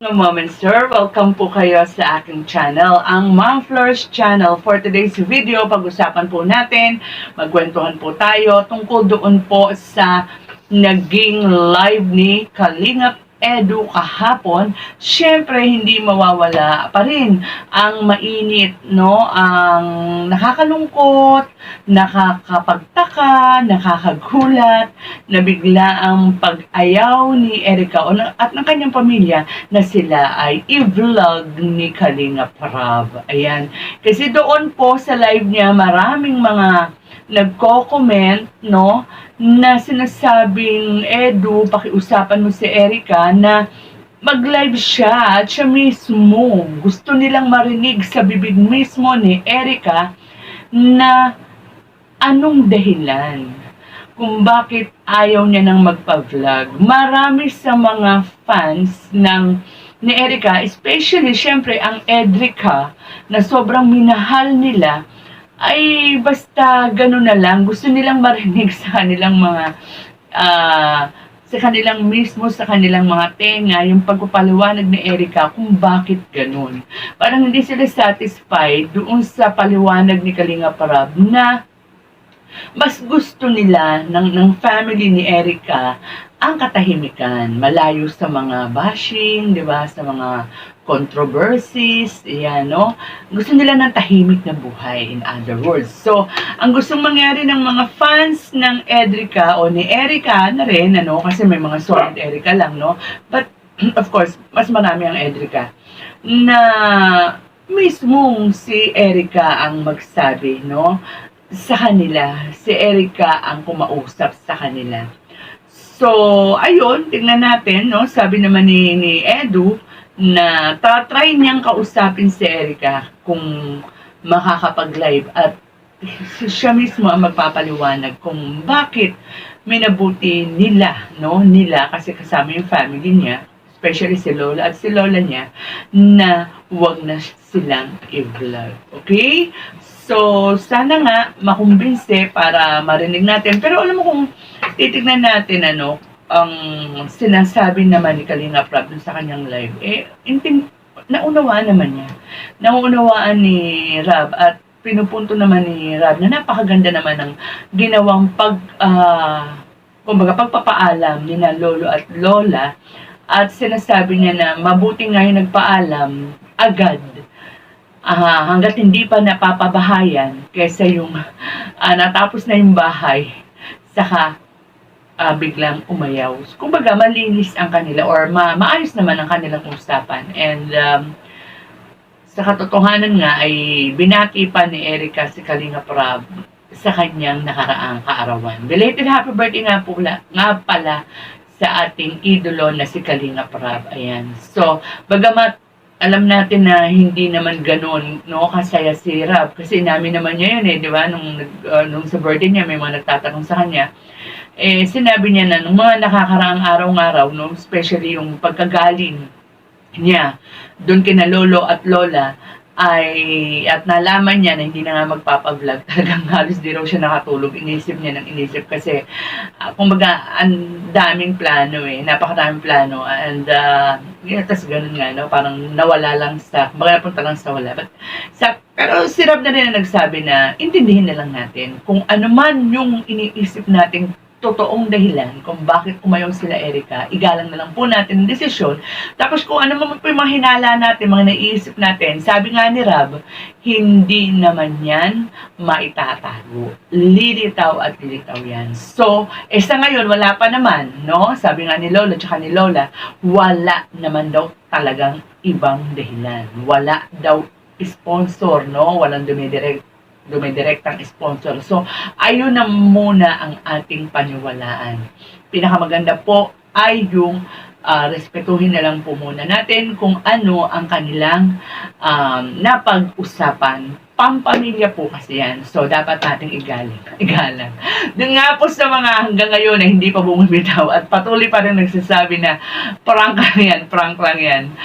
Good moment, sir. Welcome po kayo sa aking channel, ang Mom Flores Channel. For today's video, pag-usapan po natin, magkwentuhan po tayo tungkol doon po sa naging live ni Kalingap Edu kahapon. Siyempre, hindi mawawala pa rin ang mainit, no? Ang nakakalungkot, nakakapagtaka, nakakagulat, na bigla ang pag-ayaw ni Erica at ng kanyang pamilya na sila ay i-vlog ni Kalinga Prab. Ayan. Kasi doon po sa live niya, maraming mga nagko-comment, no, na sinasabing, Edu, pakiusapan mo si Erica na mag-live siya at siya mismo. Gusto nilang marinig sa bibig mismo ni Erica na anong dahilan kung bakit ayaw niya nang magpa-vlog. Marami sa mga fans ni Erica, especially syempre ang Edrica, na sobrang minahal nila, ay basta gano'n na lang, gusto nilang marinig sa kanilang mga sa kanilang mismo, sa kanilang mga tenga, yung pagpapaliwanag ni Erica kung bakit ganun. Parang hindi sila satisfied doon sa paliwanag ni Kalinga Prab na mas gusto nila ng family ni Erica ang katahimikan, malayo sa mga bashing, 'di ba, sa mga controversies, yan, no? Gusto nila ng tahimik na buhay, in other words. So, ang gustong mangyari ng mga fans ng Edrica o ni Erica na rin, ano, kasi may mga solid Erica lang, no? But, of course, mas marami ang Edrica, na mismong si Erica ang magsabi, no? Sa kanila, si Erica ang kumausap sa kanila. So, ayun, tingnan natin, no? Sabi naman ni Edu na tatry niyang kausapin si Erica kung makakapag-live at siya mismo ang magpapaliwanag kung bakit minabuti nila, no? Nila, kasi kasama yung family niya, especially si Lola at si Lola niya, na huwag na silang i-vlog. Okay? So, sana nga makumbinse para marinig natin. Pero alam mo kung titignan natin ano, ang sinasabi naman ni Kalinga Prab sa kanyang live, naunawaan naman niya. Naunawaan ni Rab at pinupunto naman ni Rab na napakaganda naman ng ginawang kumbaga pagpapaalam ni na Lolo at Lola, at sinasabi niya na mabuti nga yung nagpaalam agad hanggat hindi pa napapabahayan kaysa yung natapos na yung bahay saka biglang umayaw. Kumbaga malinis ang kanila or maayos naman ang kanilang usapan. And sa katotohanan nga ay binati pa ni Erica si Kalinga Prab sa kanyang nakaraang kaarawan. Belated happy birthday nga pala sa ating idolo na si Kalinga Prab. Ayan. So, bagamat alam natin na hindi naman ganoon, no, kasaya si Rab, kasi namin naman niya yun di ba, nung sa birthday niya may mga nagtatanong sa kanya, sinabi niya na nung mga nakakaraang araw-araw, no, especially yung pagkagaling niya doon kina Lolo at Lola, at nalaman niya na hindi na nga magpapa-vlog, talagang halos di raw siya nakatulog, inisip kasi kumbaga ang daming plano napakadaming plano, and tas ganun nga, no, parang nawala lang kumbaga napunta lang sa wala. Pero si Rob na rin ang nagsabi na intindihin na lang natin kung ano man yung iniisip nating totoong dahilan kung bakit umayaw sila Erica, igalang na lang po natin ang desisyon. Tapos kung ano man po yung mga hinala natin, mga naiisip natin, sabi nga ni Rab, hindi naman yan maitatago. Lilitaw at lilitaw yan. So, sa ngayon, wala pa naman, no? Sabi nga ni Lola, tsaka ni Lola, wala naman daw talagang ibang dahilan. Wala daw sponsor, no? Walang dumidirektang sponsor. So, ayun na muna ang ating paniwalaan. Pinakamaganda po ay yung respetuhin na lang po muna natin kung ano ang kanilang napag-usapan. Pampamilya po kasi yan. So, dapat nating igalang. Doon nga po sa mga hanggang ngayon na hindi pa bumibitaw at patuloy pa rin nagsasabi na prank lang yan.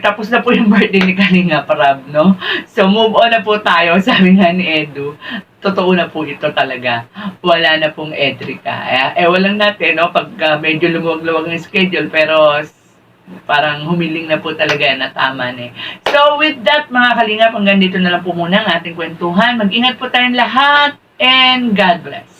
Tapos na po yung birthday ni Kalinga Prab, no? So, move on na po tayo, sabi nga ni Edu. Totoo na po ito talaga. Wala na pong Edrica. Walang natin, no? Pag medyo lumuwag-luwag ng schedule, pero parang humiling na po talaga na tama na eh. So with that mga kalingap, hanggang dito na lang po muna ang ating kwentuhan. Mag-ingat po tayong lahat and God bless.